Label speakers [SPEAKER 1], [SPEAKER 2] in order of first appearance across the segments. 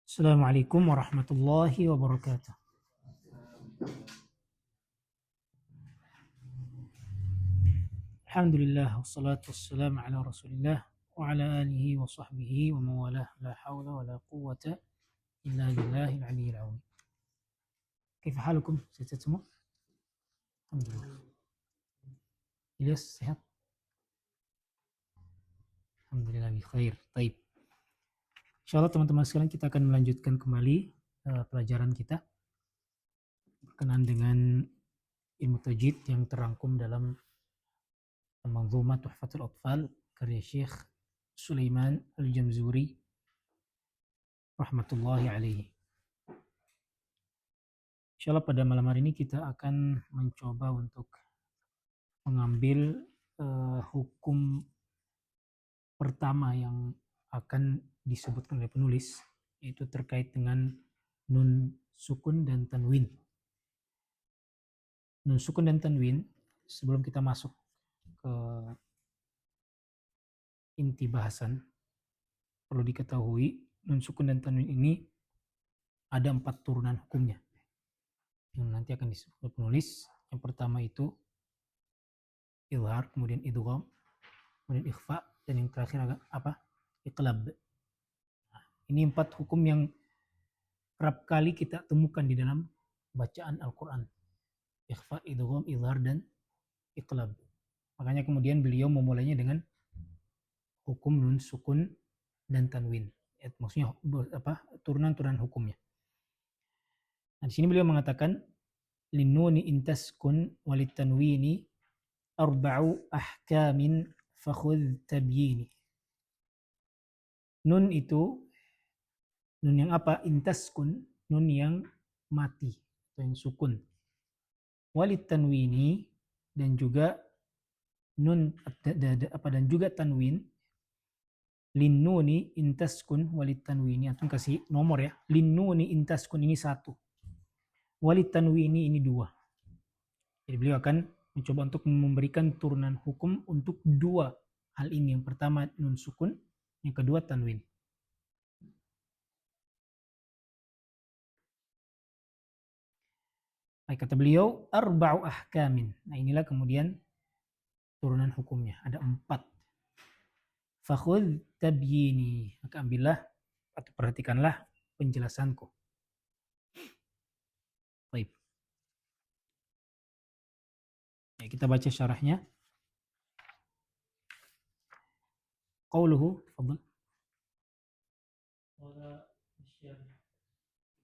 [SPEAKER 1] Assalamualaikum warahmatullahi wabarakatuh. Alhamdulillah wassalatu wassalamu ala Rasulillah wa ala alihi wa sahbihi wa mawalah la hawla wa la quwwata illa billahil aliyyil azim. Kaifa halukum? Sehat semua? Alhamdulillah. Ilyas sehat? Alhamdulillah bi khair. Taib. Insyaallah teman-teman sekalian kita akan melanjutkan kembali pelajaran kita berkenaan dengan ilmu tajwid yang terangkum dalam Manzumat Tuhfatul Atfal karya Syekh Sulaiman Al-Jamzuri rahmatullahi alaihi. Insyaallah pada malam hari ini kita akan mencoba untuk mengambil hukum pertama yang akan disebutkan oleh penulis, yaitu terkait dengan nun sukun dan tanwin. Nun sukun dan tanwin, sebelum kita masuk ke inti bahasan, perlu diketahui nun sukun dan tanwin ini ada 4 turunan hukumnya yang nanti akan disebut oleh penulis. Yang pertama itu izhar, kemudian idgham, kemudian ikhfa, dan yang terakhir apa? Iqlab. Nah, ini 4 hukum yang kerap kali kita temukan di dalam bacaan Al-Quran. Ikhfa, idgham, izhar, dan iqlab. Makanya kemudian beliau memulainya dengan hukum nun sukun dan tanwin. Maksudnya apa? Turunan-turunan hukumnya. Nah, di sini beliau mengatakan linnuni intaskun walitanwini arba'u ahkamin fakhudh tabyini. Nun itu, nun yang apa? Intaskun, nun yang mati atau yang sukun. Walitanwini, dan juga nun apa, dan juga tanwin. Linnuni intaskun walitanwini, atau kasih nomor ya. Linnuni intaskun ini 1. Walitanwini ini 2. Jadi beliau akan mencoba untuk memberikan turunan hukum untuk 2 hal ini. Yang pertama nun sukun, yang kedua tanwin. Baik, kata beliau arba'u ahkamin. Nah, inilah kemudian turunan hukumnya. Ada 4. Fakhudh tabyini. Maka ambillah atau perhatikanlah penjelasanku. Baik. Ya, kita baca syarahnya. Qauluhu, fadhal. Qala asy-syarih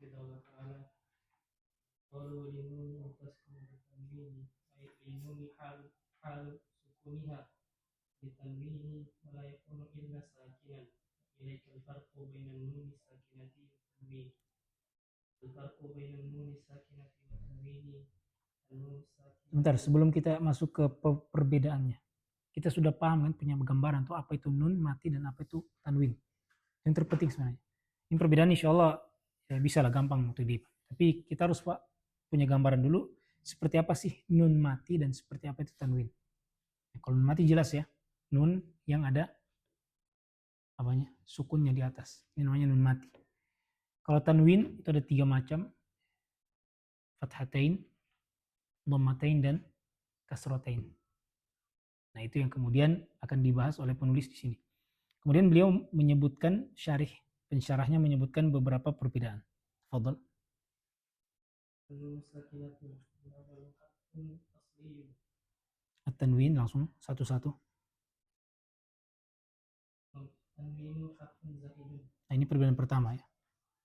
[SPEAKER 1] bidallah ta'ala qalu linun taskun tanwini ay linun hal sukuniha bitanwini wa la yakunu illa sakinan ilaika al-farqu bainan nuni sakinati wa tanwin al-farqu bainan nuni sakinati wa tanwini. Bentar, sebelum kita masuk ke perbedaannya, kita sudah paham kan, punya gambaran tuh apa itu nun mati dan apa itu tanwin. Yang terpenting sebenarnya. Ini perbedaan insya Allah ya, bisa lah gampang untuk di. Tapi kita harus Pak punya gambaran dulu seperti apa sih nun mati dan seperti apa itu tanwin. Ya, kalau nun mati jelas ya, nun yang ada apanya, sukunnya di atas. Ini namanya nun mati. Kalau tanwin itu ada 3 macam, fathatain, dhammatain, dan kasratain. Nah, itu yang kemudian akan dibahas oleh penulis di sini. Kemudian beliau menyebutkan pensyarahnya menyebutkan beberapa perbedaan. Fadhal. At-tanwin langsung satu-satu. Nah, ini perbedaan pertama ya.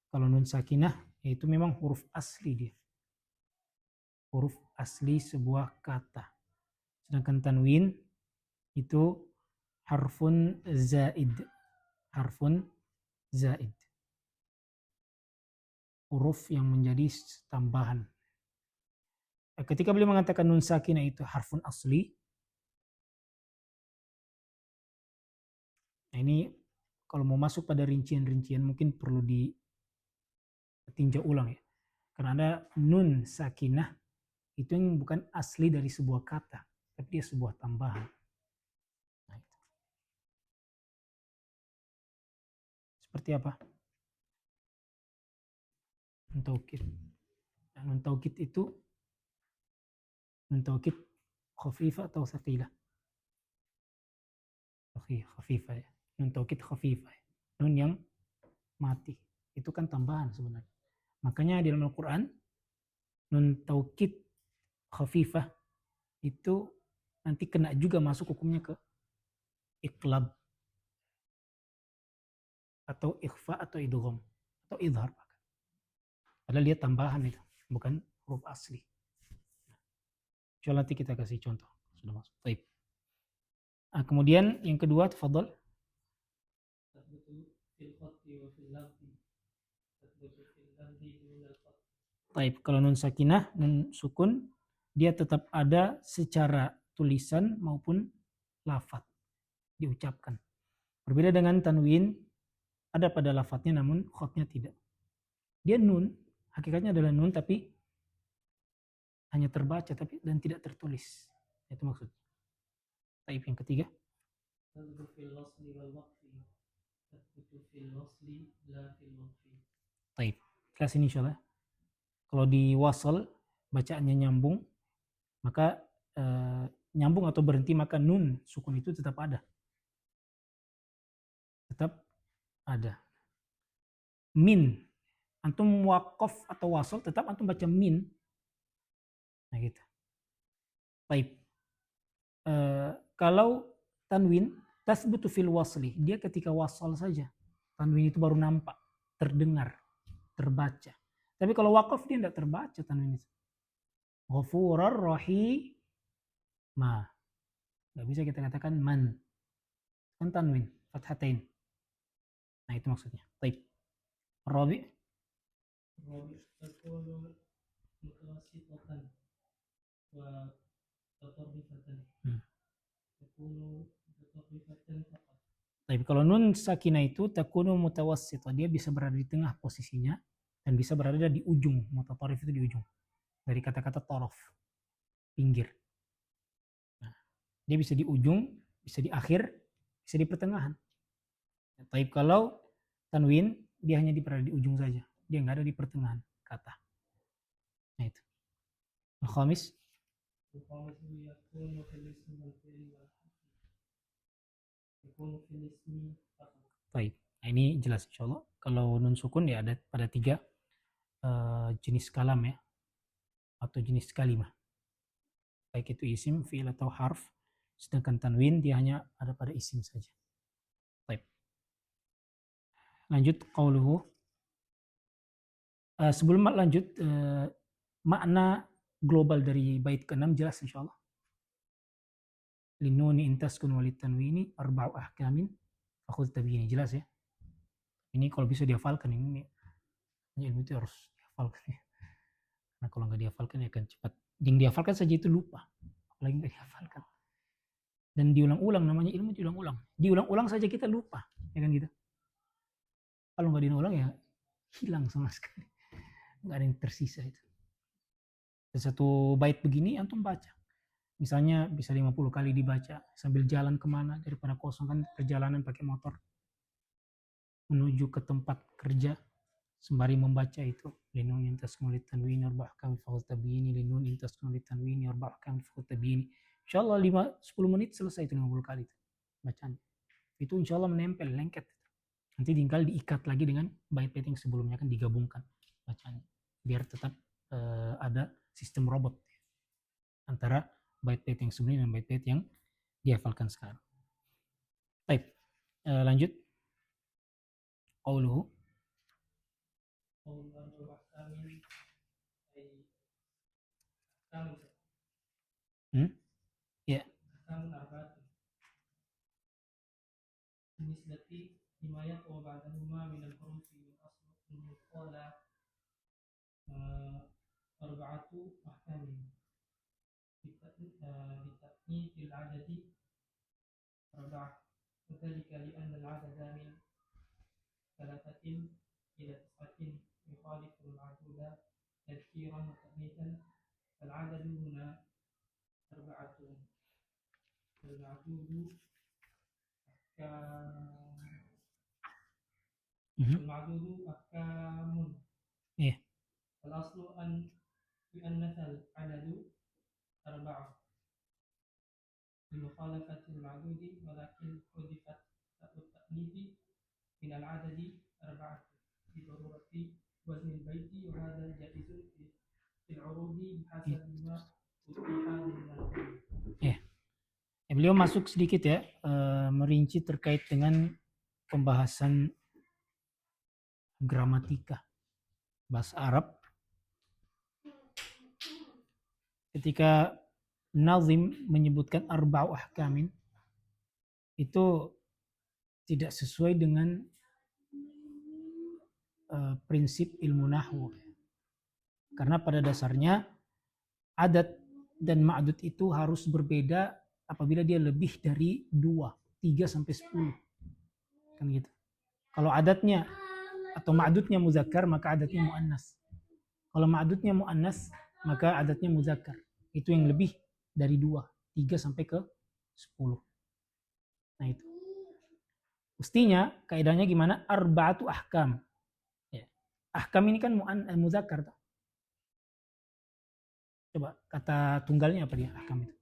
[SPEAKER 1] Kalau nun sakinah itu memang huruf asli dia. Huruf asli sebuah kata. Sedangkan tanwin itu harfun zaid. Harfun zaid. Huruf yang menjadi tambahan. Ketika beliau mengatakan nun sakinah itu harfun asli, nah ini kalau mau masuk pada rincian-rincian mungkin perlu ditinjau ulang ya. Karena ada nun sakinah itu yang bukan asli dari sebuah kata, tapi dia sebuah tambahan. Nah, itu. Seperti apa?
[SPEAKER 2] Nun taukid. Nun taukid itu nun taukid khafifah atau tsaqilah? Khafifah ya. Nun taukid khafifah ya. Nun yang mati. Itu kan tambahan sebenarnya. Makanya di dalam Al-Quran nun taukid khafifah itu nanti kena juga masuk hukumnya ke iqlab atau ikhfa atau idgham atau idhar. Padahal dia tambahan itu, bukan huruf asli. Coba nanti kita kasih contoh. Sudah masuk. Baik. Nah, kemudian yang kedua, tafadhol. Baik, kalau nun sakinah, nun sukun, dia tetap ada secara tulisan maupun lafaz diucapkan. Berbeda dengan tanwin, ada pada lafadznya namun khotnya tidak. Dia nun, hakikatnya adalah nun tapi hanya terbaca tapi dan tidak tertulis. Itu maksudnya. Taib yang ketiga. Taib. Kelas ini insyaallah. Kalau di wasal bacaannya nyambung, maka nyambung atau berhenti maka nun sukun itu tetap ada. Tetap ada. Min. Antum waqaf atau wasal tetap antum baca min. Nah gitu. Taib. Kalau tanwin tasbutu fil wasli, dia ketika wasal saja. Tanwin itu baru nampak, terdengar, terbaca. Tapi kalau waqaf dia tidak terbaca tanwin itu. Ghafurar rahimah. Nggak bisa kita katakan man. Kan tanwin, fathatain. Nah itu maksudnya. Taib. Rabi.
[SPEAKER 1] Rabi takunu mutawassitatan wa tatarrifatan. Takunu tatarrifatan faqat.
[SPEAKER 2] Tapi kalau nun sakinah itu takunu mutawassitah, dia bisa berada di tengah posisinya dan bisa berada di ujung. Mutatarrif itu di ujung. Dari kata-kata torof, pinggir. Nah, dia bisa di ujung, bisa di akhir, bisa di pertengahan. Tapi kalau tanwin, dia hanya berada di ujung saja. Dia nggak ada di pertengahan kata. Nah itu. Al-Khamis.
[SPEAKER 1] Al-Khamis yakunu fil ismi wal fi'li wal harfi. Yakunu fil ismi faqat.
[SPEAKER 2] Baik. Nah, ini jelas insyaallah. Kalau nun sukun ya ada pada 3 jenis kalam ya. Atau jenis kalimah. Baik itu isim, fi'il atau harf. Sedangkan tanwin dia hanya ada pada isim saja. Baik. Lanjut qauluhu. Sebelum lanjut, makna global dari bait ke-6 jelas insyaallah. Linuni intaskun walit tanwini arba'u ahkamin fakhudh tabini, jelas ya. Ini kalau bisa dihafalkan, ini ilmu itu harus dihafalkan ya. Karena kalau nggak dihafalkan ya akan cepat. Yang dihafalkan saja itu lupa, apalagi nggak dihafalkan. Dan diulang-ulang, namanya ilmu diulang-ulang. Diulang-ulang saja kita lupa, ya kan gitu. Kalau nggak diulang ya hilang sama sekali. Nggak ada yang tersisa itu. Satu bait begini antum baca. Misalnya bisa 50 kali dibaca sambil jalan kemana, daripada kosong kan perjalanan pakai motor menuju ke tempat kerja sembari membaca itu linun intas kulit tanwini arba'kan fakhudh tabini linun intas kulit tanwini arba'kan fakhudh tabini. Insyaallah 5-10 menit selesai itu 50 kali itu bacaan. Itu insyaallah menempel lengket. Nanti tinggal diikat lagi dengan bait-bait yang sebelumnya, kan digabungkan bacaannya biar tetap ada sistem robot antara bait-bait yang sebelumnya dan bait-bait yang dihafalkan sekarang. Baik, lanjut. Qauluhu.
[SPEAKER 1] Qauluhu ahkamin ay ahkamin.
[SPEAKER 2] Ya.
[SPEAKER 1] Ahkamun arba'atun. Nisbati lima yaqwa ba'dahuma min al-hurufi min asl min qala arba'atu ahkamin. بتأنيث العدد أربعة، وذلك لأن العدد من 3 إلى 9 يخالف المعدود تذكيرا وتأنيثا، فالعدد هنا 4. المعدود أحكام.
[SPEAKER 2] Iya.
[SPEAKER 1] الأصل أن يؤنث العدد 4 بمخالفة المعدود، ولكن حذفت تاء التأنيث من العدد 4 لضرورة وزن البيت، وهذا جائز في العروض بحسب ما أتيح للناقل.
[SPEAKER 2] Beliau masuk sedikit ya, merinci terkait dengan pembahasan gramatika bahasa Arab. Ketika Nazim menyebutkan arba'u ahkamin, itu tidak sesuai dengan prinsip ilmu nahwu. Karena pada dasarnya adat dan ma'dud itu harus berbeda apabila dia lebih dari 2, 3 sampai 10. Kan gitu. Kalau adatnya atau ma'dudnya muzakkar, maka adatnya muannas. Kalau ma'dudnya muannas, maka adatnya muzakkar. Itu yang lebih dari 2, 3 sampai ke 10. Nah itu. Mestinya kaidahnya gimana? Arba'atu ahkam. Ya. Ahkam ini kan muzakkar. Coba kata tunggalnya apa dia ahkam itu?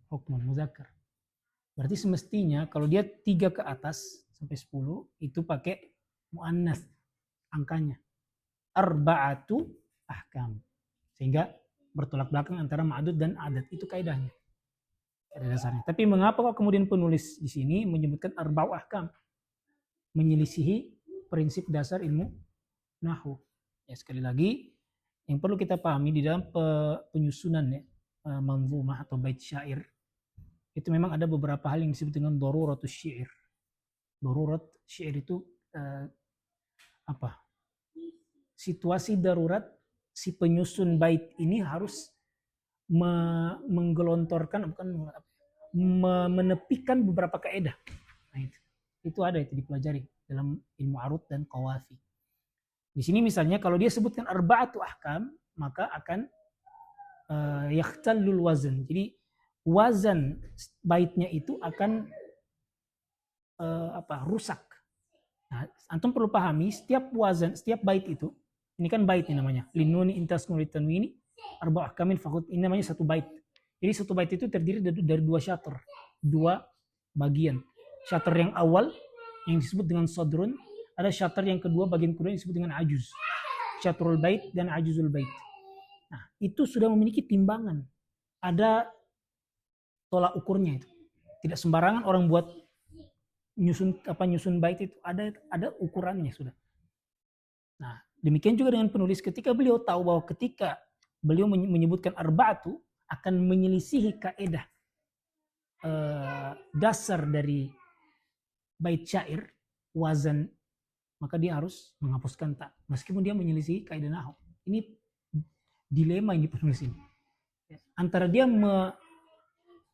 [SPEAKER 2] Hukmun muzakkar. Berarti semestinya kalau dia 3 ke atas sampai 10 itu pakai muannas angkanya. Arba'atu ahkam. Sehingga bertolak belakang antara ma'dud dan adat, itu kaidahnya. Ada dasarnya. Tapi mengapa kok kemudian penulis di sini menyebutkan arba'u ahkam? Menyelisihi prinsip dasar ilmu nahwu. Ya, sekali lagi yang perlu kita pahami di dalam penyusunan ya, manzumah atau bait syair, itu memang ada beberapa hal yang disebut dengan daruratus syair. Darurat syair itu apa? Situasi darurat si penyusun bait ini harus menggelontorkan, bukan menepikan beberapa kaidah. Nah, itu ada, itu dipelajari dalam ilmu arud dan qawafi. Di sini misalnya kalau dia sebutkan arba'atu ahkam, maka akan yahtallul wazn. Jadi wazan baitnya itu akan rusak. Nah, antum perlu pahami setiap wazan, setiap bait itu, ini kan bait ini namanya. Linuni intas tanwini arba'u ahkamin faqut, ini namanya satu bait. Jadi satu bait itu terdiri dari 2 syatr, 2 bagian. Syatr yang awal yang disebut dengan sadrun, ada syatr yang kedua bagian kedua yang disebut dengan ajuz. Syatrul bait dan ajuzul bait. Nah, itu sudah memiliki timbangan. Ada tolak ukurnya itu. Tidak sembarangan orang buat nyusun bait itu, ada ukurannya sudah. Nah, demikian juga dengan penulis ketika beliau tahu bahwa ketika beliau menyebutkan arba'atu akan menyelisihi kaidah dasar dari bait syair wazan, maka dia harus menghapuskan ta meskipun dia menyelisihi kaidah nahwu. Ini dilema yang penulis ini. Antara dia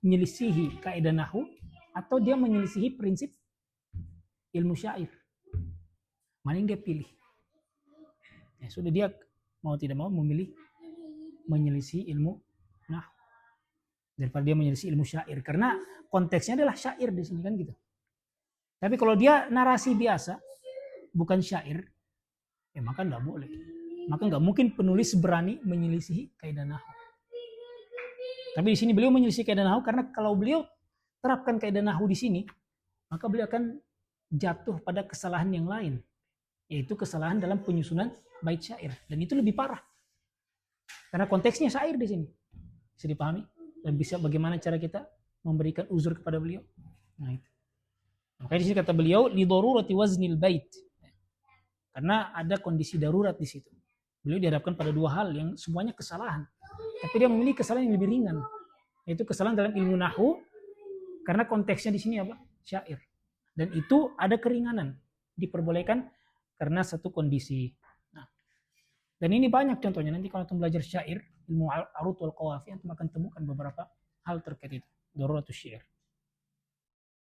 [SPEAKER 2] menyelisihi kaidah nahwu atau dia menyelisihi prinsip ilmu syair. Mana yang dia pilih? Ya, sudah dia mau tidak mau memilih menyelisih ilmu nahwu daripada dia menyelisih ilmu syair, karena konteksnya adalah syair di sini kan gitu. Tapi kalau dia narasi biasa bukan syair, ya maka enggak boleh. Maka enggak mungkin penulis berani menyelisihi kaidah nahwu. Tapi di sini beliau menyelisih kaidah nahwu karena kalau beliau terapkan kaidah nahwu di sini, maka beliau akan jatuh pada kesalahan yang lain, yaitu kesalahan dalam penyusunan bait syair, dan itu lebih parah. Karena konteksnya syair di sini. Bisa dipahami? Dan bisa bagaimana cara kita memberikan uzur kepada beliau? Nah, itu. Makanya di sini kata beliau li darurati waznil bait. Karena ada kondisi darurat di situ. Beliau dihadapkan pada 2 hal yang semuanya kesalahan. Tapi dia memilih kesalahan yang lebih ringan. Yaitu kesalahan dalam ilmu nahwu karena konteksnya di sini apa? Syair. Dan itu ada keringanan, diperbolehkan karena satu kondisi. Nah, dan ini banyak contohnya. Nanti kalau antum belajar syair, ilmu arud wal qawafi, antum akan temukan beberapa hal terkait itu. Daruratus syair.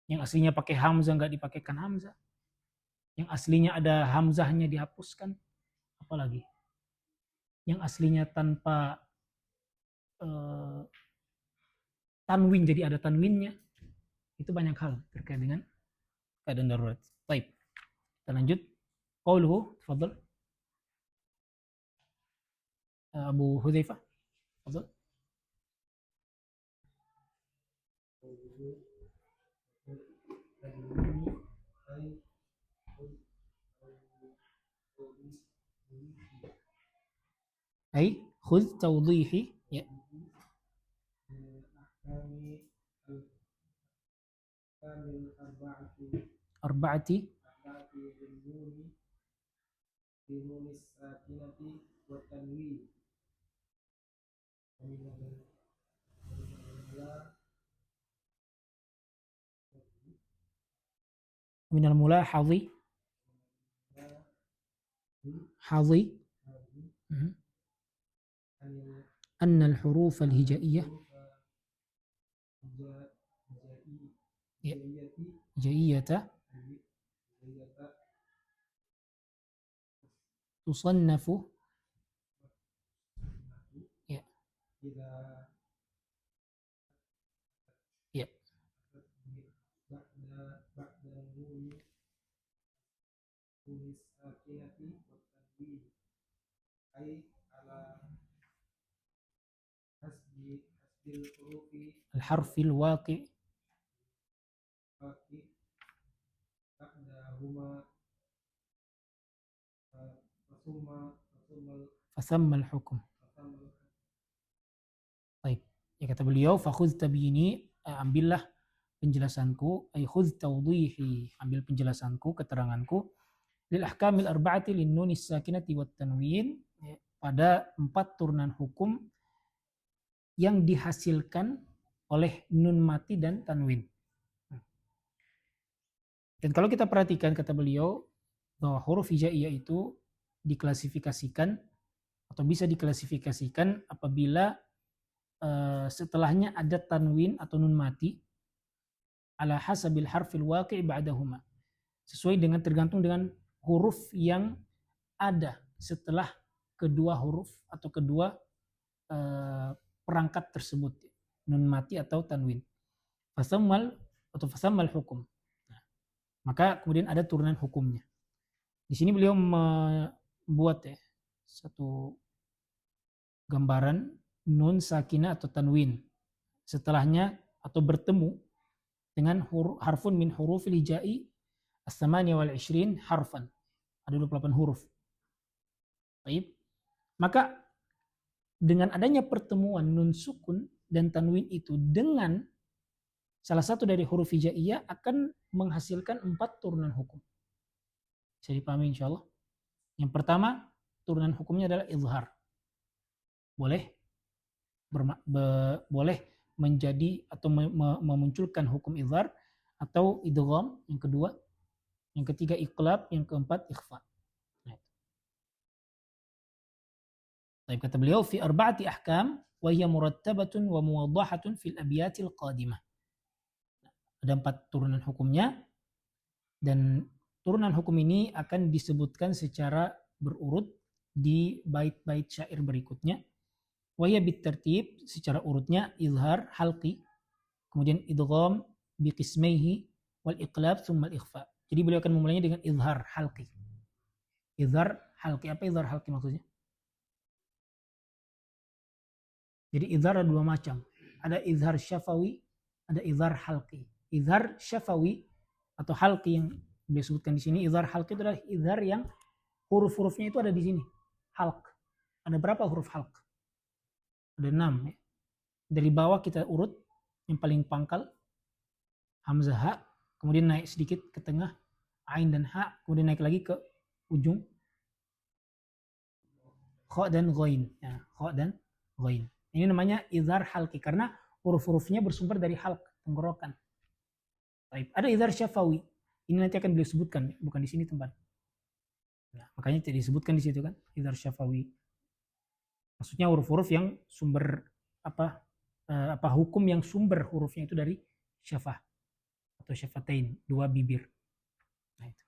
[SPEAKER 2] Yang aslinya pakai hamzah enggak dipakaikan hamzah. Yang aslinya ada hamzahnya dihapuskan. Apalagi yang aslinya tanpa tanwin jadi ada tanwinnya. Itu banyak hal terkait dengan keadaan darurat. Baik. Kita lanjut. Qauluhu, tafadhal. Abu Hudzaifah. Betul? Ay khudh tawdihi ya. Arba'ati minal mulahadhi hadhi أن الحروف الهجائية جائية تصنف ya. Ya. الحرف الواقع فثم الحكم. Baik, ya kata beliau fakhudh tabyini, ambillah penjelasanku, ay khudh tawdihi, ambil penjelasanku, keteranganku, lil ahkamil arba'ati lin nunis sakinati wat tanwin, pada 4 turunan hukum yang dihasilkan oleh nun mati dan tanwin. Dan kalau kita perhatikan kata beliau bahwa huruf hijaiyah itu diklasifikasikan atau bisa diklasifikasikan apabila setelahnya ada tanwin atau nun mati ala hasabil harfil waqi' ba'dahuma, sesuai dengan tergantung dengan huruf yang ada setelah kedua huruf atau kedua perangkat tersebut, nun mati atau tanwin. Fasammal hukum. Nah, maka kemudian ada turunan hukumnya. Di sini beliau membuat satu gambaran nun sakinah atau tanwin setelahnya atau bertemu dengan harfun min hurufil hijai as-samaniyah wal 20 harfan. Ada 28 huruf. Baik. Maka dengan adanya pertemuan nun sukun dan tanwin itu dengan salah satu dari huruf hijaiyah akan menghasilkan 4 turunan hukum. Bisa dipahami insyaallah. Yang pertama, turunan hukumnya adalah izhar. Boleh menjadi atau memunculkan hukum izhar atau idgham, yang kedua, yang ketiga iqlab, yang keempat ikhfa. Baik, kata beliau fi arba'ati ahkam wa hiya murattabatun wa muwaddahatun fil abyatil qadimah. Ada 4 turunan hukumnya dan turunan hukum ini akan disebutkan secara berurut di bait-bait syair berikutnya. Wa hiya bitartib, secara urutnya izhar halqi, kemudian idgham biqismaihi wal iqlab thumma al ikhfa. Jadi beliau akan memulainya dengan izhar halqi. Izhar halqi, apa izhar halqi maksudnya? Jadi izhar ada 2 macam. Ada izhar syafawi, ada izhar halqi. Izhar syafawi atau halqi yang disebutkan di sini, izhar halqi itu adalah izhar yang huruf-hurufnya itu ada di sini. Halq. Ada berapa huruf halq? Ada 6 ya. Dari bawah kita urut, yang paling pangkal hamzah ha, kemudian naik sedikit ke tengah ain dan ha, kemudian naik lagi ke ujung kha dan ghain. Ya, kha dan ghain. Ini namanya izhar halqi karena huruf-hurufnya bersumber dari halq, tenggorokan. Baik, ada izhar syafawi. Ini nanti akan beliau sebutkan, bukan di sini tempat. Nah, makanya tidak disebutkan di situ kan, izhar syafawi. Maksudnya huruf-huruf yang sumber hukum yang sumber hurufnya itu dari syafah atau syafatain, 2 bibir. Nah, itu.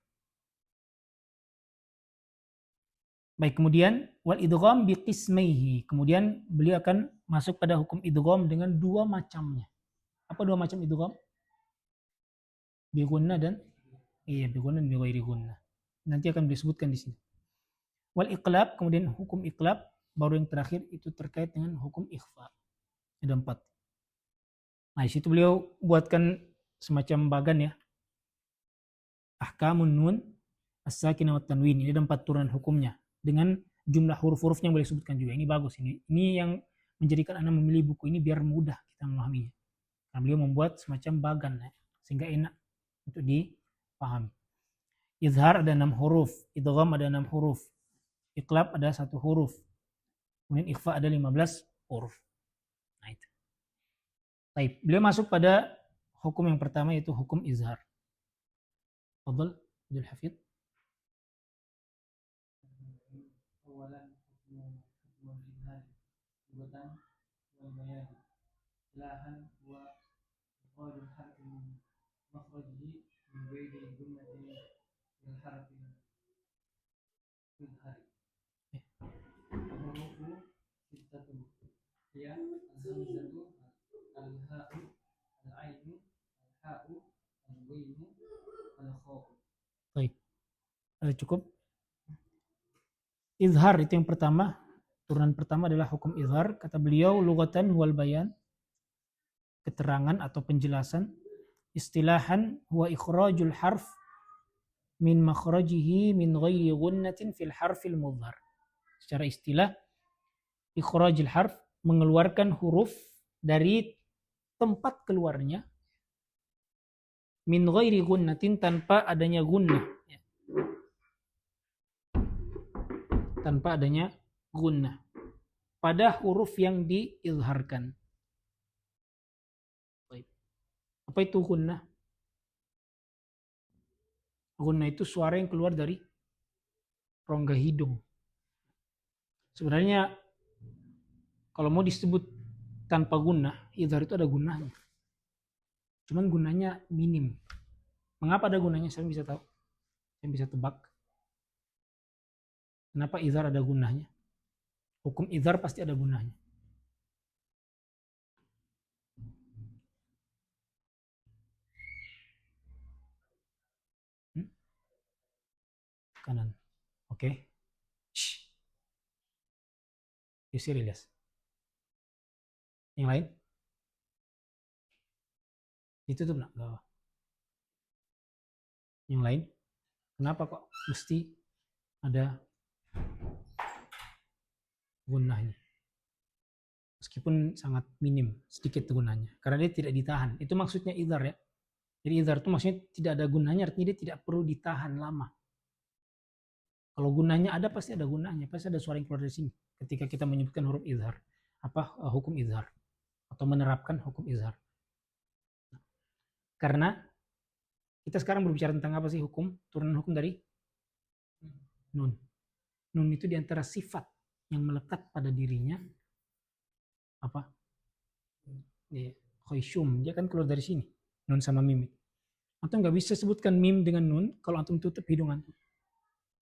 [SPEAKER 2] Baik, kemudian wal idgham biqismaihi. Kemudian beliau akan masuk pada hukum idgham dengan 2 macamnya. Apa 2 macam idgham? Bi gunnah dan bi gunnah dan bi ghairi gunnah. Nanti akan disebutkan di sini. Wal iqlab, kemudian hukum iqlab baru yang terakhir itu terkait dengan hukum ikhfa. Ada 4. Nah, di situ beliau buatkan semacam bagan ya. Ahkamun nun, as-sakinah wa tanwin. Ini ada 4 turunan hukumnya dengan jumlah huruf-hurufnya yang boleh sebutkan juga. Ini bagus ini. Ini yang menjadikan Anda memilih buku ini biar mudah kita memahaminya. Karena beliau membuat semacam bagan ya, sehingga enak untuk dipahami. Izhar ada 6 huruf, idgham ada 6 huruf, iqlab ada 1 huruf. Kemudian ikhfa ada 15 huruf. Nah itu. Baik, beliau masuk pada hukum yang pertama yaitu hukum izhar. Fadhal, Abdul Hafidh.
[SPEAKER 1] Awalan hukum izhar lugatan wal bayan. Lahan wa iqadul harfi min makhrajihi min ghairi jumlatin min harfin izhar. Hurufu sittatu hiya al-hamzatu al-ha'u al-'ainu al-ha'u al-ghainu al-kha'u.
[SPEAKER 2] Baik. Cukup. Izhar itu yang pertama. Turunan pertama adalah hukum izhar. Kata beliau, lugatan wal bayan. Keterangan atau penjelasan. Istilahan huwa ikhrajul harf min makhrajihi min ghairi gunnatin fil harfil mudhar. Secara istilah, ikhrajul harf mengeluarkan huruf dari tempat keluarnya min ghairi gunnatin tanpa adanya gunnah. Tanpa adanya gunnah pada huruf yang diizharkan. Apa itu gunnah? Gunnah itu suara yang keluar dari rongga hidung. Sebenarnya kalau mau disebut tanpa gunnah, izhar itu ada gunnahnya. Cuman gunnahnya minim. Mengapa ada gunnahnya? Saya bisa tahu. Saya bisa tebak. Kenapa izhar ada gunnahnya? Hukum izhar pasti ada gunnahnya. Kanan. Oke. Yusir Ilyas. Yang lain? Ditutup nak? Gak. Yang lain? Kenapa kok mesti ada gunnahnya? Meskipun sangat minim, sedikit gunanya. Karena dia tidak ditahan. Itu maksudnya izhar ya. Jadi izhar itu maksudnya tidak ada gunanya, artinya dia tidak perlu ditahan lama. Kalau gunanya ada, pasti ada gunanya. Pasti ada suara yang keluar dari sini. Ketika kita menyebutkan huruf izhar. Hukum izhar. Atau menerapkan hukum izhar. Karena kita sekarang berbicara tentang apa sih hukum? Turunan hukum dari nun. Nun itu diantara sifat yang melekat pada dirinya. Apa? Khayshum. Dia kan keluar dari sini. Nun sama mim. Antum nggak bisa sebutkan mim dengan nun kalau antum tutup hidung antum.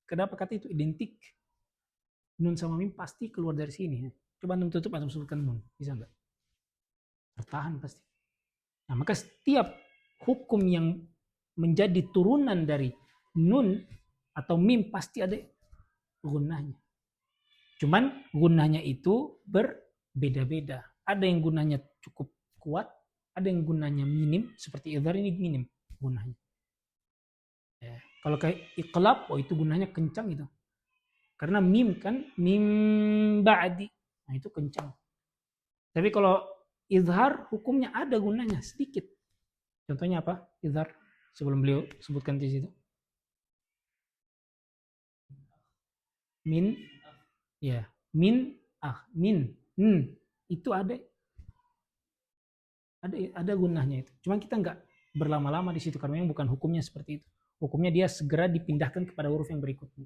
[SPEAKER 2] Kenapa kata itu identik? Nun sama mim pasti keluar dari sini. Coba antum tutup, antum sebutkan nun. Bisa nggak? Tertahan pasti. Nah, maka setiap hukum yang menjadi turunan dari nun atau mim pasti ada gunanya. Cuman gunanya itu berbeda-beda. Ada yang gunanya cukup kuat, ada yang gunanya minim, seperti izhar ini minim gunanya. Kalau kayak iqlab, itu gunanya kencang itu. Karena mim kan, mim ba'di. Nah itu kencang. Tapi kalau izhar, hukumnya ada gunanya, sedikit. Contohnya apa? Izhar, sebelum beliau sebutkan di situ. Min, ya, min, min, itu ada gunanya itu. Cuma kita nggak berlama-lama di situ karena memang bukan hukumnya seperti itu. Hukumnya dia segera dipindahkan kepada huruf yang berikutnya.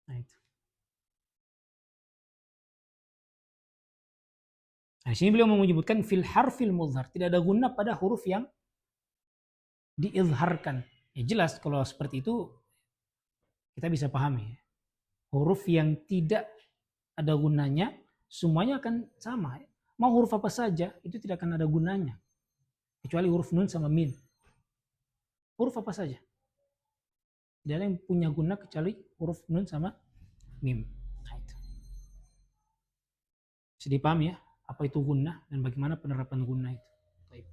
[SPEAKER 2] Nah itu. Nah, di sini beliau menyebutkan fil harfil mudhar, tidak ada guna pada huruf yang diizharkan. Ya jelas kalau seperti itu kita bisa pahami. Huruf yang tidak ada gunanya semuanya akan sama. Mau huruf apa saja itu tidak akan ada gunanya. Kecuali huruf nun sama min. Huruf apa saja. Tidak ada yang punya guna kecuali huruf nun sama mim. Nah, itu. Bisa dipahami ya, apa itu gunnah dan bagaimana penerapan gunnah itu. Baik.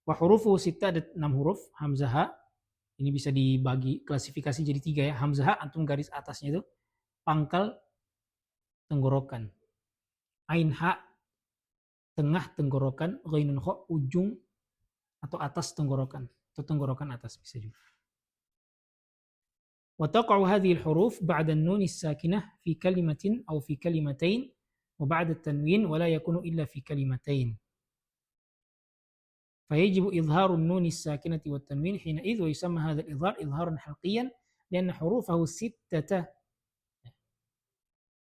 [SPEAKER 2] Wa hurufu sitta, ada 6 huruf. Hamzah ha, ini bisa dibagi klasifikasi jadi 3 ya. Hamzah ha, antum garis atasnya itu pangkal tenggorokan. Ain ha, tengah tenggorokan. Ghainun kha, ujung atau atas tenggorokan. Atau tenggorokan atas bisa juga. Wa taqa'u hadhihi al-huruf ba'da an-nun as-sakinah fi kalimatin aw fi kalimatain wa ba'da at-tanwin wa la yakunu illa fi kalimatain. فيجب إظهار النون الساكنة والتنوين حينئذ ويسمى هذا الإظهار إظهارا حلقيا لأن حروفه 6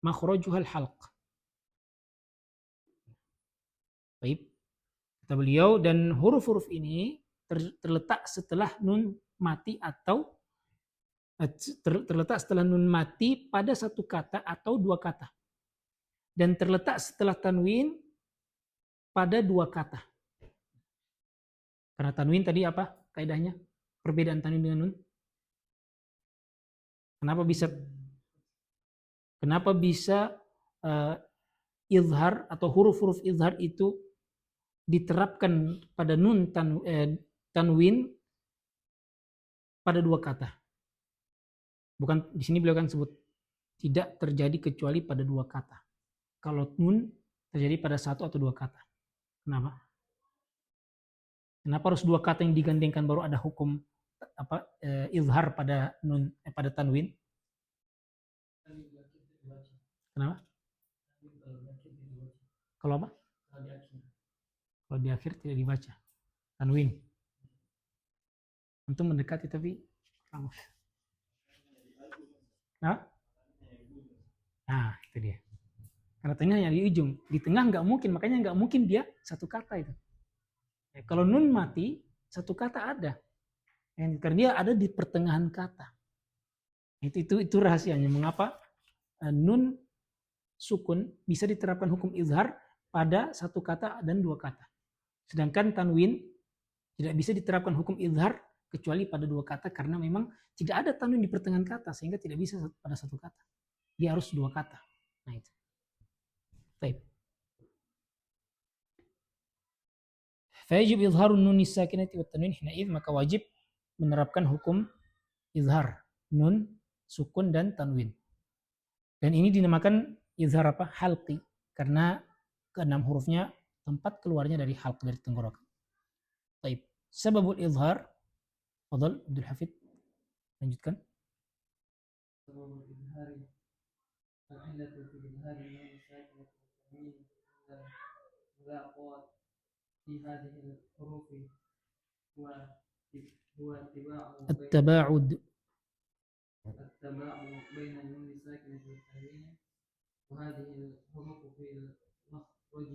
[SPEAKER 2] مخرجها الحلق. Baik, kata beliau, dan huruf-huruf ini terletak setelah nun mati atau terletak setelah nun mati pada satu kata atau dua kata, dan terletak setelah tanwin pada dua kata. Karena tanwin tadi apa kaidahnya? Perbedaan tanwin dengan nun. Kenapa bisa izhar atau huruf-huruf izhar itu diterapkan pada nun tanwin pada dua kata? Bukan di sini beliau kan sebut tidak terjadi kecuali pada dua kata. Kalau nun terjadi pada satu atau dua kata. Kenapa? Kenapa harus dua kata yang digandengkan baru ada hukum izhar pada nun pada tanwin? Kenapa? Kalau apa? Kalau di akhir tidak dibaca. Tanwin. Untuk mendekati tapi kamus. Nah, itu dia. Karena tanwin hanya di ujung, di tengah nggak mungkin, makanya nggak mungkin dia satu kata itu. Kalau nun mati, satu kata ada. Karena dia ada di pertengahan kata. Itu rahasianya. Mengapa nun sukun bisa diterapkan hukum izhar pada satu kata dan dua kata. Sedangkan tanwin tidak bisa diterapkan hukum izhar kecuali pada dua kata karena memang tidak ada tanwin di pertengahan kata sehingga tidak bisa pada satu kata. Dia harus dua kata. Nah itu. Baik. Fayajib izharun nun sakinati wat tanwin hinaidz, maka wajib menerapkan hukum izhar nun sukun dan tanwin. Dan ini dinamakan izhar apa? Halqi, karena keenam hurufnya tempat keluarnya dari halq, dari tenggorokan. Baik. Sebabul izhar. Fadhal Abdul Hafid, lanjutkan.
[SPEAKER 1] Sebabul izhar al-'illatu fi izhar nun sakinah wa tanwin mulaqat في هذه الحروف هو
[SPEAKER 2] التباعد
[SPEAKER 1] بين النون الساكنة والتنوين وهذه الحروف في المخرج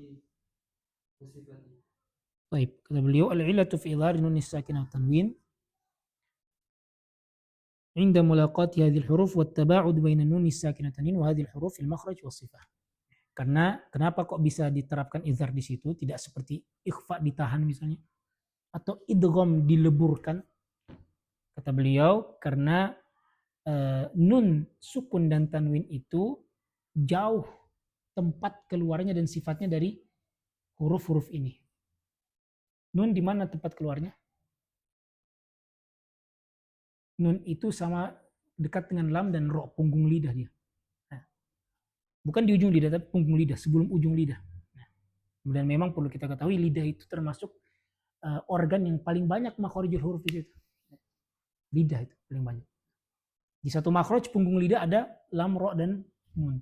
[SPEAKER 1] وصفته.
[SPEAKER 2] طيب, kata beliau al-'illatu fi idhar nun as-sakinah wa tanwin عند ملاقات هذه الحروف والتباعد بين النون الساكنة والتنوين وهذه الحروف في المخرج والصفة. Karena kenapa kok bisa diterapkan izhar di situ, tidak seperti ikhfa ditahan misalnya atau idgham dileburkan? Kata beliau karena nun sukun dan tanwin itu jauh tempat keluarnya dan sifatnya dari huruf-huruf ini. Nun di mana tempat keluarnya? Nun itu sama dekat dengan lam dan ro, punggung lidah dia. Bukan di ujung lidah, tapi punggung lidah, sebelum ujung lidah. Dan memang perlu kita ketahui, lidah itu termasuk organ yang paling banyak makhorijul huruf di situ. Lidah itu paling banyak. Di satu makhroj punggung lidah ada lam, ro, dan nun.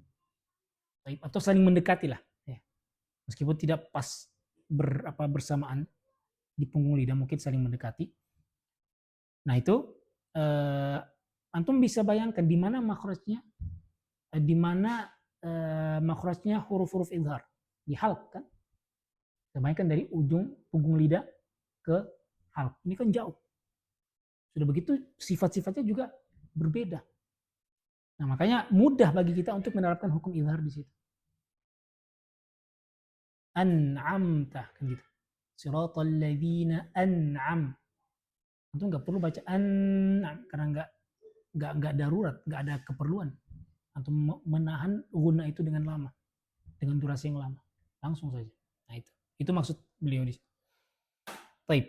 [SPEAKER 2] Atau saling mendekati lah. Meskipun tidak pas bersamaan di punggung lidah, mungkin saling mendekati. Nah itu, antum bisa bayangkan di mana makhrajnya, di mana makhrajnya huruf-huruf izhar di halq kan? Bayangkan dari ujung punggung lidah ke halq. Ini kan jauh. Sudah begitu sifat-sifatnya juga berbeda. Nah, makanya mudah bagi kita untuk menerapkan hukum izhar di situ. An'amta kan gitu. Siratal ladzina an'am. Antum enggak perlu baca an'am karena enggak darurat, enggak ada keperluan. Atau menahan guna itu dengan lama. dengan durasi yang lama. Langsung saja. Nah itu maksud beliau di sini. Taib.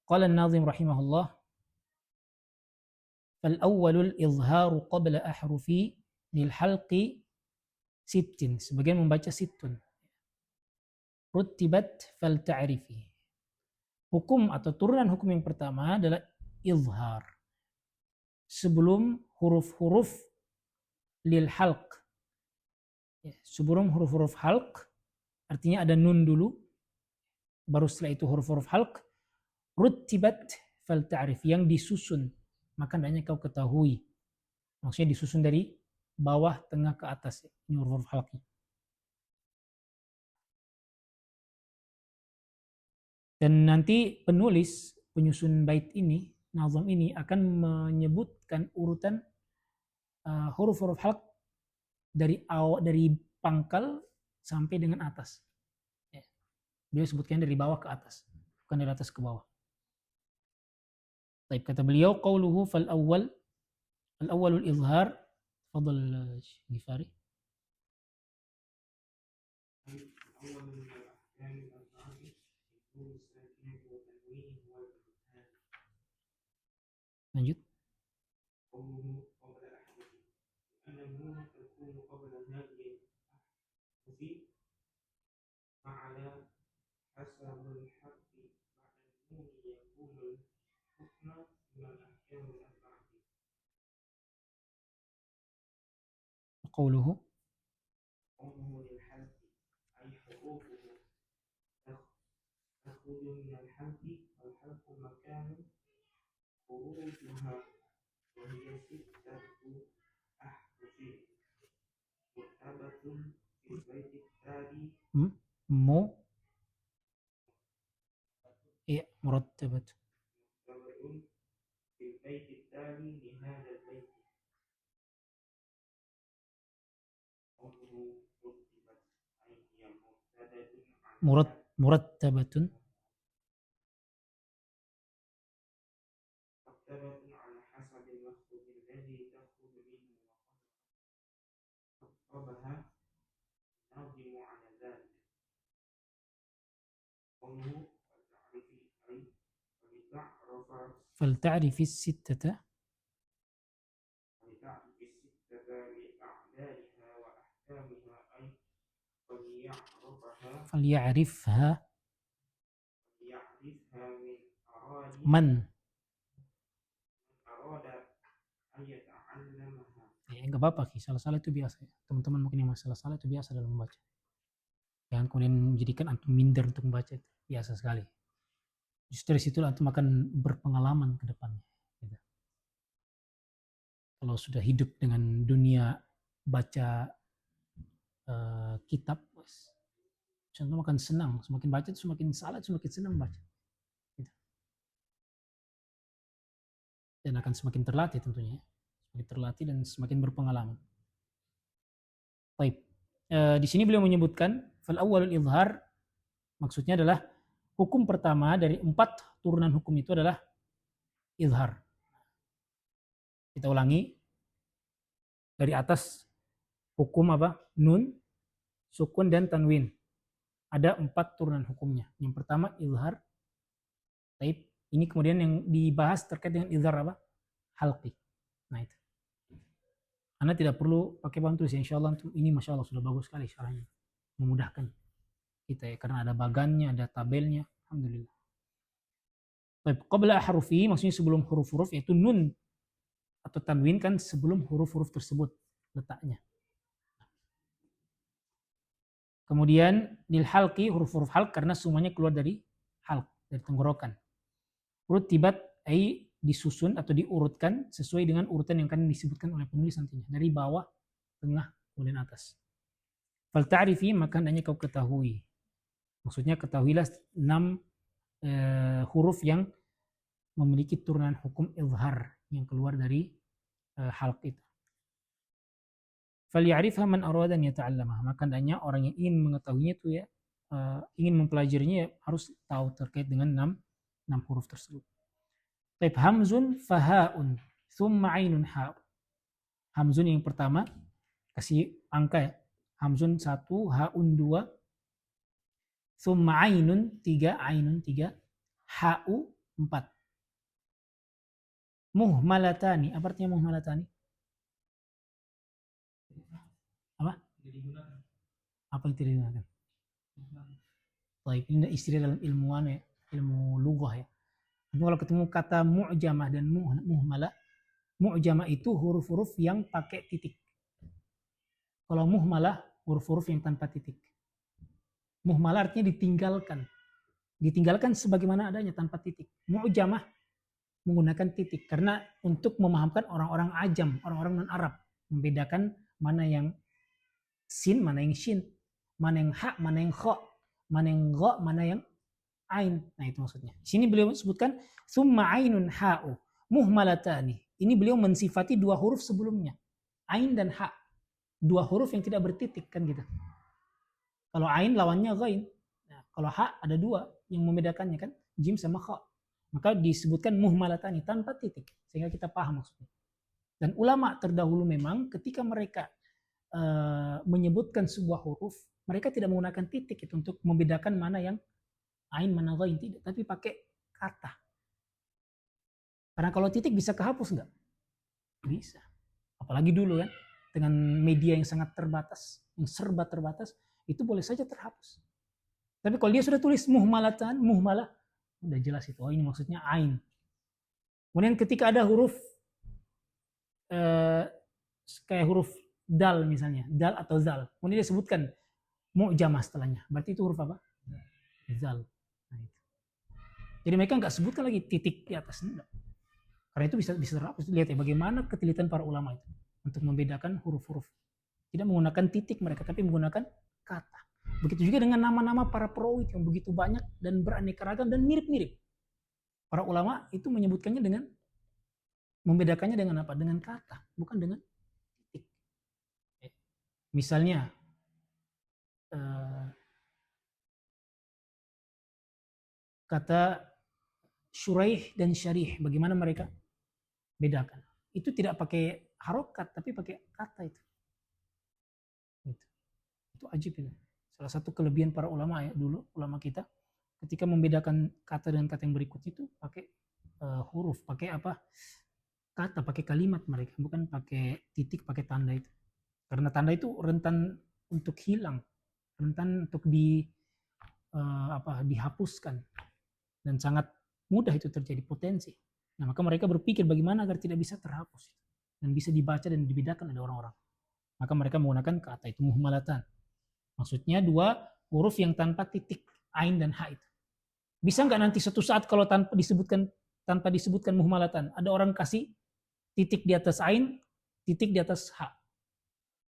[SPEAKER 2] Qala an-Nazim rahimahullah, fal awwalul izharu qabla ahrufi lil halqi sittin. Sebagian membaca sittun. Rutibat fal ta'rifi. Hukum atau turunan hukum yang pertama adalah izhar. Sebelum huruf-huruf lil halq. Sebelum huruf-huruf halq, artinya ada nun dulu, baru setelah itu huruf-huruf halq. Rutibat fal ta'rif, yang disusun, maka hendaknya kau ketahui. Maksudnya disusun dari bawah, tengah ke atas. Ini huruf-huruf halqnya. Dan nanti penulis, penyusun bait ini, nazam ini akan menyebutkan urutan huruf-huruf halq dari pangkal sampai dengan atas. Beliau sebutkan dari bawah ke atas, bukan dari atas ke bawah. Baik, kata beliau, qauluhu fal awwalul izhar. Fadhal Ghifari. Lanjut. قوله
[SPEAKER 1] للحلق أي حروفه تخرج من الحلق، والحلق مكان خروجها، وهي ستة أحرف مرتبة في البيت التالي.
[SPEAKER 2] مرتبة
[SPEAKER 1] في البيت التالي لهذا البيت.
[SPEAKER 2] مرتبة
[SPEAKER 1] على حسب المخرج الذي تخرج منه، وقد نظم على ذلك. قوله
[SPEAKER 2] فلتعرف الستة
[SPEAKER 1] لأعدادها وأحكامها، أي
[SPEAKER 2] فليعرفها
[SPEAKER 1] من أراد أن يتعلمها.
[SPEAKER 2] Enggak apa-apa, salah-salah itu biasa. Teman-teman mungkin yang masalah-salah itu biasa dalam membaca. Jangan kemudian menjadikan antum minder untuk membaca, itu biasa sekali. Justru dari situ antum akan berpengalaman ke depannya. Gitu. Kalau sudah hidup dengan dunia baca kitab, antum akan senang. Semakin baca itu semakin salah, semakin senang baca. Gitu. Dan akan semakin terlatih tentunya. Semakin terlatih dan semakin berpengalaman. Baik. Di sini beliau menyebutkan fal awwalul izhar, maksudnya adalah hukum pertama dari 4 turunan hukum itu adalah izhar. Kita ulangi dari atas, hukum apa? Nun, sukun dan tanwin. Ada 4 turunan hukumnya. Yang pertama izhar. Baik, ini kemudian yang dibahas terkait dengan izhar apa? Halqi. Nah itu. Anda tidak perlu pakai bahan tulis, insyaallah ini masya Allah sudah bagus sekali caranya, memudahkan kita ya, karena ada bagannya, ada tabelnya, alhamdulillah. Baik, qabla ahrufi maksudnya sebelum huruf-huruf, yaitu nun atau tanwin kan sebelum huruf-huruf tersebut letaknya. Kemudian lil halqi, huruf-huruf halq karena semuanya keluar dari halq, dari tenggorokan. Rutibat ai disusun atau diurutkan sesuai dengan urutan yang akan disebutkan oleh penulis nantinya, dari bawah, tengah, kemudian atas. Fal ta'rifi, maka hendaknya kau ketahui. Maksudnya ketahuilah 6 huruf yang memiliki turunan hukum izhar yang keluar dari halq itu. Fal ya'rifha man arada an yata'allamaha, maka hendaknya orang yang ingin mengetahuinya itu ya, ingin mempelajarinya ya, harus tahu terkait dengan 6 huruf tersebut. Taib hamzun fahaun thumma ainun ha. Hamzun yang pertama kasih angka ya. hamzun 1, haun 2, summa ainun 3, ha'u 4. Muhmalatani, apa artinya muhmalatani? Apa?
[SPEAKER 1] Tidak digunakan.
[SPEAKER 2] Apa yang tidak digunakan? Baik, ini istilah dalam ilmuwan ya, ilmu lughah ya. Kalau ketemu kata mu'jamah dan muhmalah, mu'jamah itu huruf-huruf yang pakai titik. Kalau muhmalah, huruf-huruf yang tanpa titik. Muhmalah artinya ditinggalkan. Ditinggalkan sebagaimana adanya tanpa titik. Mu'jamah menggunakan titik. Karena untuk memahamkan orang-orang ajam, orang-orang non-Arab. Membedakan mana yang sin, mana yang shin. Mana yang ha, mana yang kha. Mana yang gha, mana yang ain. Nah itu maksudnya. Di sini beliau sebutkan summa ainun ha'u muhmalatani. Ini beliau mensifati dua huruf sebelumnya. Ain dan ha. Dua huruf yang tidak bertitik kan gitu. Kalau ain lawannya ghain. Nah, kalau ha ada dua yang membedakannya kan, jim sama kha. Maka disebutkan muhmalatani tanpa titik sehingga kita paham maksudnya. Dan ulama terdahulu memang ketika mereka menyebutkan sebuah huruf, mereka tidak menggunakan titik itu untuk membedakan mana yang ain mana ghain, tidak, tapi pakai kata. Karena kalau titik bisa kehapus enggak? Bisa. Apalagi dulu kan dengan media yang sangat terbatas, yang serba terbatas, itu boleh saja terhapus. Tapi kalau dia sudah tulis muhmalatan, muhmalah, udah jelas itu. Oh ini maksudnya ain. Kemudian ketika ada huruf kayak huruf dal misalnya, dal atau zal, kemudian dia sebutkan mu'jamah setelahnya. Berarti itu huruf apa? Zal. Nah, itu. Jadi mereka nggak sebutkan lagi titik di atas, enggak. Karena itu bisa terhapus. Lihat ya bagaimana ketelitian para ulama itu untuk membedakan huruf-huruf. Tidak menggunakan titik mereka, tapi menggunakan kata. Begitu juga dengan nama-nama para perawi yang begitu banyak dan beraneka ragam dan mirip-mirip. Para ulama itu menyebutkannya dengan membedakannya dengan apa? Dengan kata, bukan dengan titik. Misalnya kata syuraih dan syarih, bagaimana mereka bedakan? Itu tidak pakai harokat, tapi pakai kata itu. Itu ajib itu. Salah satu kelebihan para ulama ya dulu, ulama kita, ketika membedakan kata dengan kata yang berikut itu pakai huruf, pakai apa? Kata, pakai kalimat mereka, bukan pakai titik, pakai tanda itu. Karena tanda itu rentan untuk hilang, rentan untuk dihapuskan dan sangat mudah itu terjadi potensi. Nah, maka mereka berpikir bagaimana agar tidak bisa terhapus dan bisa dibaca dan dibedakan oleh orang-orang. Maka mereka menggunakan kata itu muhmalatan. Maksudnya dua huruf yang tanpa titik, ain dan ha itu. Bisa nggak nanti suatu saat kalau tanpa disebutkan muhmalatan, ada orang kasih titik di atas ain, titik di atas ha.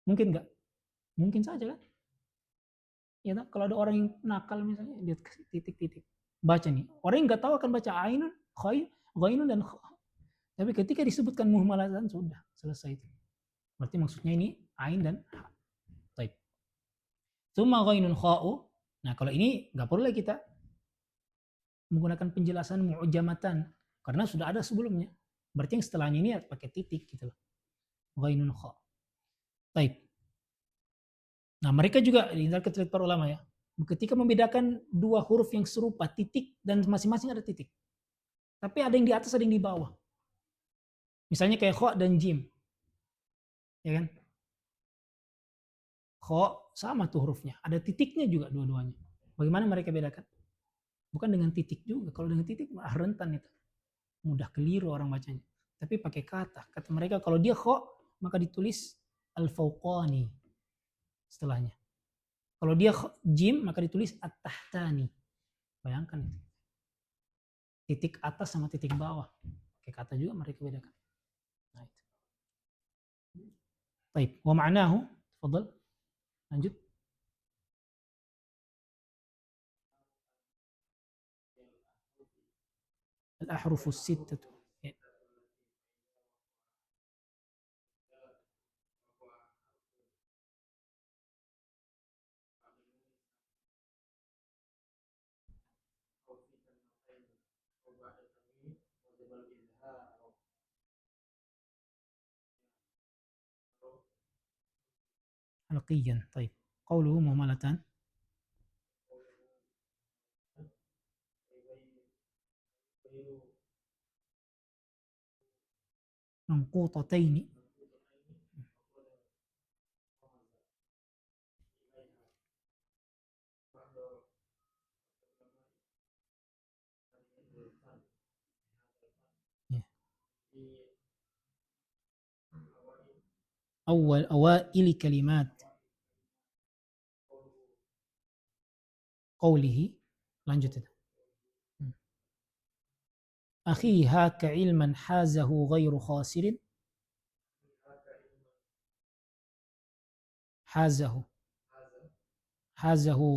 [SPEAKER 2] Mungkin nggak? Mungkin saja kan? Ya, kalau ada orang yang nakal misalnya, dia kasih titik-titik. Baca nih. Orang yang nggak tahu akan baca ainun, ghainun dan kha. Tapi ketika disebutkan muhmalatan sudah selesai itu. Berarti maksudnya ini ain dan ha. Baik. Tsumma ghainun kha'u. Nah, kalau ini nggak perlu lagi kita menggunakan penjelasan mu'jamatan karena sudah ada sebelumnya. Berarti yang setelahnya ini pakai titik gitu loh. Ghainun kha. Baik. Nah, mereka juga di antara keterangan para ulama ya, ketika membedakan dua huruf yang serupa, titik dan masing-masing ada titik. Tapi ada yang di atas, ada yang di bawah. Misalnya kayak kha dan jim. Ya kan? Kha sama tuh hurufnya, ada titiknya juga dua-duanya. Bagaimana mereka bedakan? Bukan dengan titik juga. Kalau dengan titik rentan itu. Mudah keliru orang bacanya. Tapi pakai kata. Kata mereka kalau dia kha maka ditulis al-fawqani setelahnya. Kalau dia jim maka ditulis at-tahtani. Bayangkan itu. Titik atas sama titik bawah. Pakai kata juga mereka bedakan. Nah itu. Baik, wa ma'nahu, tafadhal. Lanjut. Al-ahrufus sittatu. Ya. حلقيا. طيب قوله مهملة منقوطتين. أوائل كلمات قوله. lanjut itu. أخي هاك علما حازه غير خاسر. حازه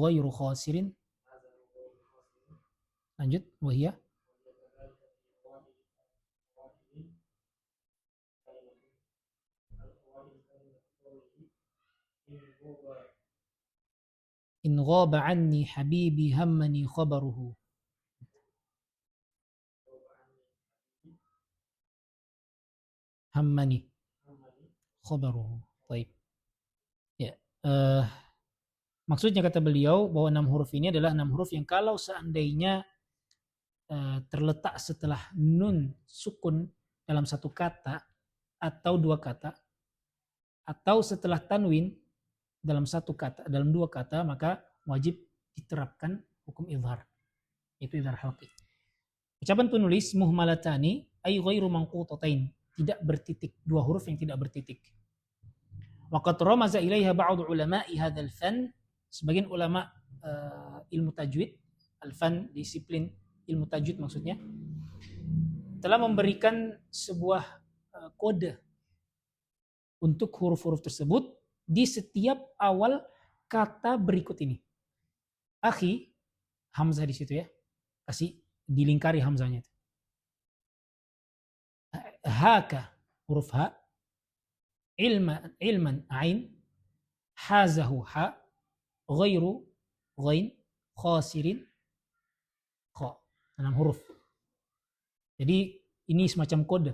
[SPEAKER 2] غير خاسر. lanjut. وهي إن غاب عني حبيبي همني خبره. همني خبره. طيب. Ya. Maksudnya kata beliau bahwa 6 huruf ini adalah 6 huruf yang kalau seandainya terletak setelah nun sukun dalam satu kata atau dua kata, atau setelah tanwin dalam satu kata, dalam dua kata, maka wajib diterapkan hukum izhar, itu izhar halqi. Ucapan penulis muhmalatani ay ghairu manqutatain, tidak bertitik, dua huruf yang tidak bertitik. Waqad ramaza ilaiha ba'd ulama'i hadzal fan, sebagian ulama ilmu tajwid, al-fan disiplin ilmu tajwid maksudnya, telah memberikan sebuah kode untuk huruf-huruf tersebut di setiap awal kata berikut ini. Akhi, hamzah di situ ya, kasih dilingkari hamzahnya itu. Haka, huruf ha, ilman ain, hazahu ha, ghairu ghain, khasirin kha. 6 huruf. Jadi ini semacam kode.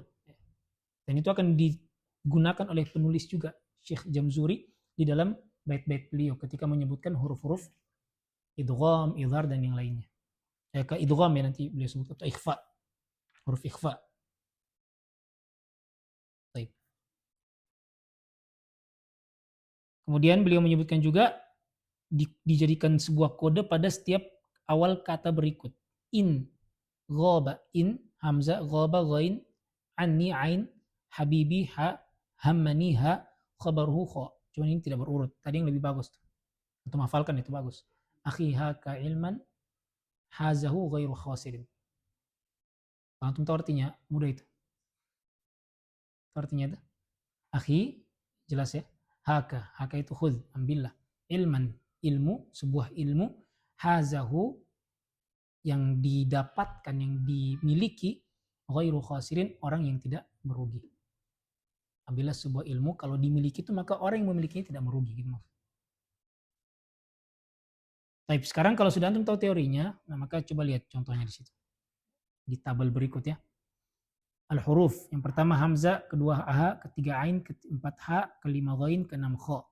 [SPEAKER 2] Dan itu akan digunakan oleh penulis juga, Syekh Jamzuri, di dalam bait-bait beliau ketika menyebutkan huruf-huruf idgham, idhar, dan yang lainnya. Ke idgham ya nanti beliau sebut, atau ikhfa, huruf ikhfa. Baik. Kemudian beliau menyebutkan juga dijadikan sebuah kode pada setiap awal kata berikut. In, ghaba, in, hamzah, ghaba, ghain, anni, ain, habibi, ha, hammani, ha, khabaruhu, kha. Cuma ini tidak berurut. Tadi yang lebih bagus. Untuk menghafalkan itu bagus. Akhi haka ilman hazahu ghairu khasirin. Antum tahu artinya? Mudah itu. Tahu artinya itu? Akhi, jelas ya. Haka itu khudh, ambillah. Ilman, ilmu, sebuah ilmu. Hazahu, yang didapatkan, yang dimiliki. Ghairu khasirin, orang yang tidak merugi. Ambillah sebuah ilmu, kalau dimiliki itu maka orang yang memilikinya tidak merugi. Gitu. Baik, sekarang kalau sudah antum tahu teorinya, nah maka coba lihat contohnya di situ. Di tabel berikut ya. Al-huruf, yang pertama hamzah, kedua ha, ketiga ain, keempat ha, kelima ghain, keenam kha.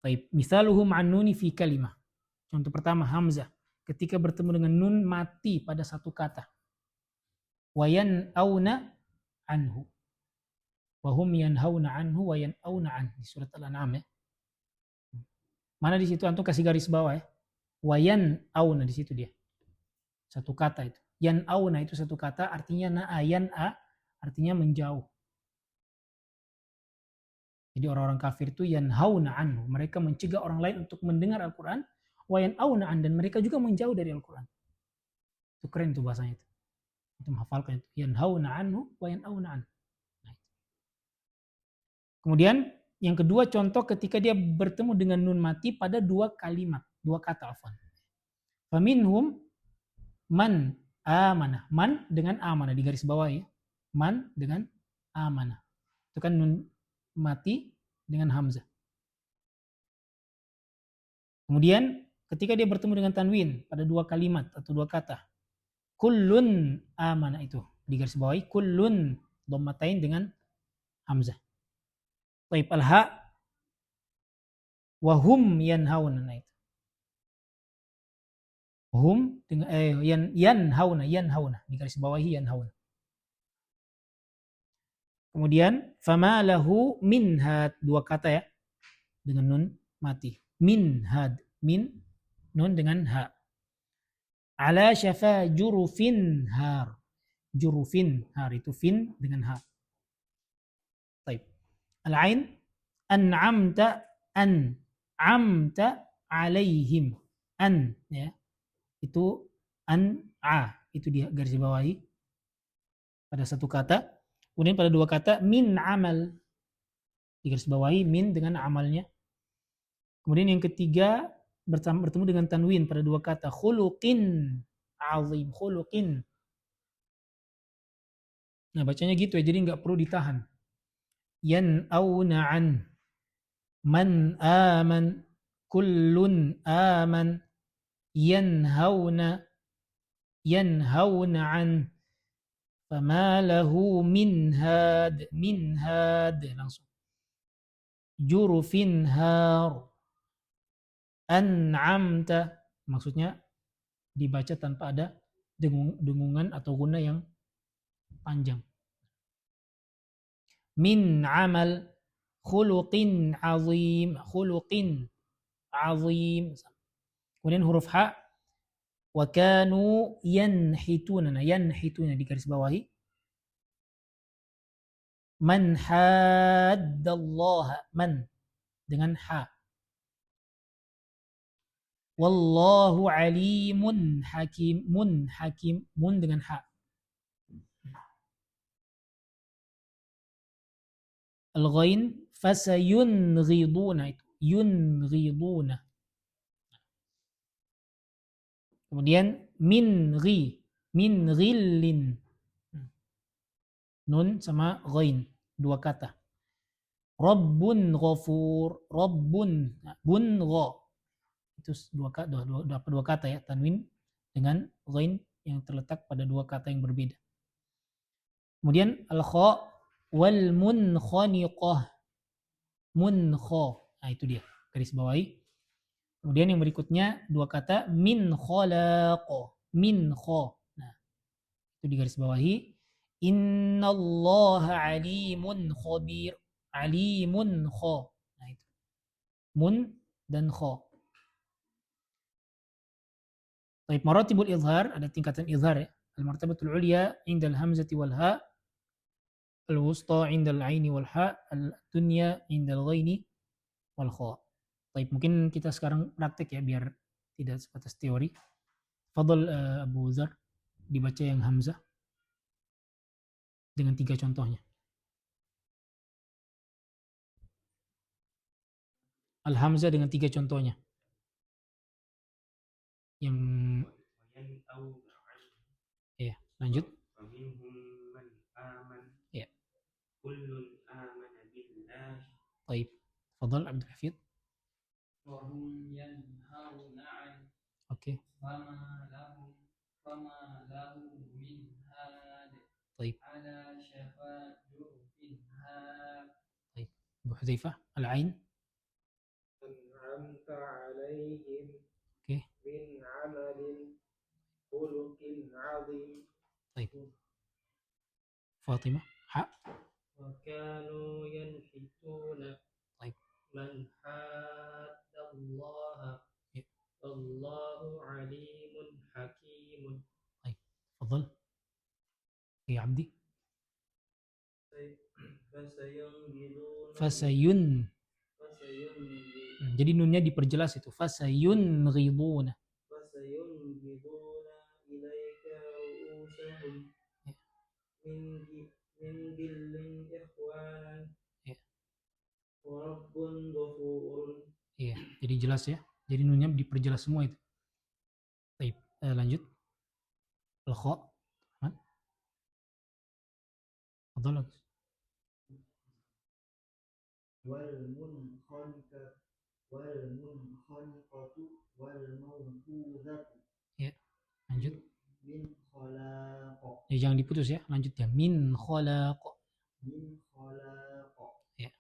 [SPEAKER 2] Baik, misaluhu ma'an nuni fi kalimah. Contoh pertama hamzah, ketika bertemu dengan nun mati pada satu kata. Wayan auna anhu. Wahum yanhauna anhu wayan auna anhu. Di surat Al-An'am ya. Mana di situ antum kasih garis bawah ya. Wayan auna di situ dia. Satu kata itu. Yan auna itu satu kata, artinya na'ayan a, artinya menjauh. Jadi orang-orang kafir itu yanhauna anhu, mereka mencegah orang lain untuk mendengar Al-Qur'an, wa yan'auna an, dan mereka juga menjauh dari Al-Qur'an. Itu keren tuh bahasanya itu. Itu menghafalkan itu. Yanhauna anhu wa yan'auna an. Kemudian yang kedua contoh ketika dia bertemu dengan nun mati pada dua kalimat, dua kata afwan. Faminhum man amanah. Man dengan amanah di garis bawah ya. Man dengan amanah. Itu kan nun mati dengan hamzah. Kemudian ketika dia bertemu dengan tanwin pada dua kalimat atau dua kata. Kullun amanah itu di garis bawah. Kullun dhammatain dengan hamzah. Taib al-ha wahum yanhauna. Nah, itu. Hum dengan yanhauna di garis bawahi yanhauna. Kemudian fama lahu minhad, dua kata ya dengan nun mati. Minhad, min nun dengan ha. Ala syafa jurufin har. Jurufin har itu fin dengan ha. Taib. Al-ain an'amta alaihim. An ya. Itu itu di garis bawahi pada satu kata. Kemudian pada dua kata min amal di garis bawahi min dengan amalnya. Kemudian yang ketiga bertemu dengan tanwin pada dua kata khuluqin azim, khuluqin. Nah, bacanya gitu ya, jadi nggak perlu ditahan. Yan'auna an man aman kullun aman yanhauna an fama lahu minhad langsung jurufin har an'amta, maksudnya dibaca tanpa ada dengungan atau guna yang panjang. Min amal khuluqin azim, kemudian huruf ha wa kanu yanhituna di garis bawahi man haddallaha, man dengan ha. Wallahu alimun hakim, mun dengan ha. Al-ghain fasayunghiduna, itu yunghiduna. Kemudian min ghillin, nun sama ghain dua kata. Rabbun ghafur, rabbun bun gha, itu dua kata ya, tanwin dengan ghain yang terletak pada dua kata yang berbeda. Kemudian al-kha wal munkhaniqah, nah itu dia garis bawahi. Kemudian yang berikutnya dua kata min khalaq, nah itu di garis bawahi. Innallaha alimun khabir, alimun kha, nah itu mun dan kha. Baik, maratibul izhar, ada tingkatan izhar ya. Al-martabatul ulya indal hamzati wal ha, al-wusta indal aini wal ha, al-dunya indal ghaini wal kha. Baik, mungkin kita sekarang praktek ya biar tidak sebatas teori. Fadhal Abu Zar dibaca yang hamzah dengan 3 contohnya. Al-hamzah dengan 3 contohnya. Yang ya, lanjut. Ya. Baik. Fadhal Abdul Hafid.
[SPEAKER 1] Wahum yanhauna an.
[SPEAKER 2] Oke.
[SPEAKER 1] Fama lahu min had.
[SPEAKER 2] Baik.
[SPEAKER 1] Ala syafa jurufin had.
[SPEAKER 2] Baik. Abu Hudzaifah, al-ain.
[SPEAKER 1] An'amta alaihim.
[SPEAKER 2] Oke.
[SPEAKER 1] Min amalin khuluqin azim.
[SPEAKER 2] Baik. Fatimah, ha.
[SPEAKER 1] Wa kanu yanhituna.
[SPEAKER 2] Baik.
[SPEAKER 1] Man haddallaha.
[SPEAKER 2] Ya.
[SPEAKER 1] Wallahu alimun hakimun.
[SPEAKER 2] Baik. Fadhal. Ya Abdi. Fasayun. Jadi nunnya diperjelas itu. Fasayun ghiduna.
[SPEAKER 1] Fasayun ghiduna ilaika ru'usahum. Min gillin ikhwanan.
[SPEAKER 2] Ya.
[SPEAKER 1] Rabbun ghafurun.
[SPEAKER 2] Iya, jadi jelas ya. Jadi nunnya diperjelas semua itu. Baik, lanjut. Al-kha. Fadhal.
[SPEAKER 1] Wal munkhaniqatu wal mawqudatu.
[SPEAKER 2] Ya, lanjut.
[SPEAKER 1] Min khalaq.
[SPEAKER 2] Ya, jangan diputus ya. Lanjut ya. Min khalaq.
[SPEAKER 1] Min khalaq.
[SPEAKER 2] Ya.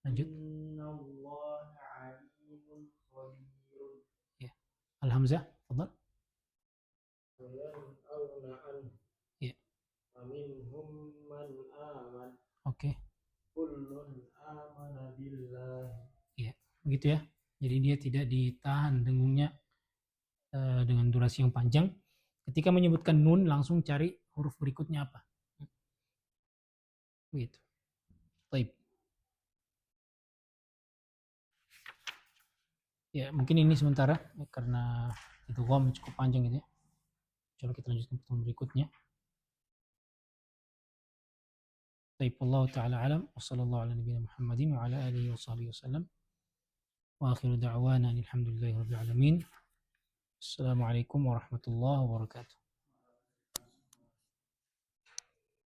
[SPEAKER 2] Lanjut.
[SPEAKER 1] Innallaha alimun khabirun.
[SPEAKER 2] Ya. Al-hamzah, fadhal.
[SPEAKER 1] Fayan'auna an.
[SPEAKER 2] Ya.
[SPEAKER 1] Faminhum man aman.
[SPEAKER 2] Oke.
[SPEAKER 1] Kullun amana billah.
[SPEAKER 2] Ya, begitu ya. Jadi dia tidak ditahan dengungnya dengan durasi yang panjang. Ketika menyebutkan nun, langsung cari huruf berikutnya apa. Begitu. Baik. Ya, mungkin ini sementara karena itu cukup panjang gitu ya. Coba kita lanjutkan pertemuan berikutnya. Baik, Allah taala alam wa sallallahu ala nabiyina Muhammadin wa ala alihi wa sahbihi wasallam. Wa akhiru da'wana alhamdulillahi rabbil alamin. Assalamualaikum warahmatullahi wabarakatuh.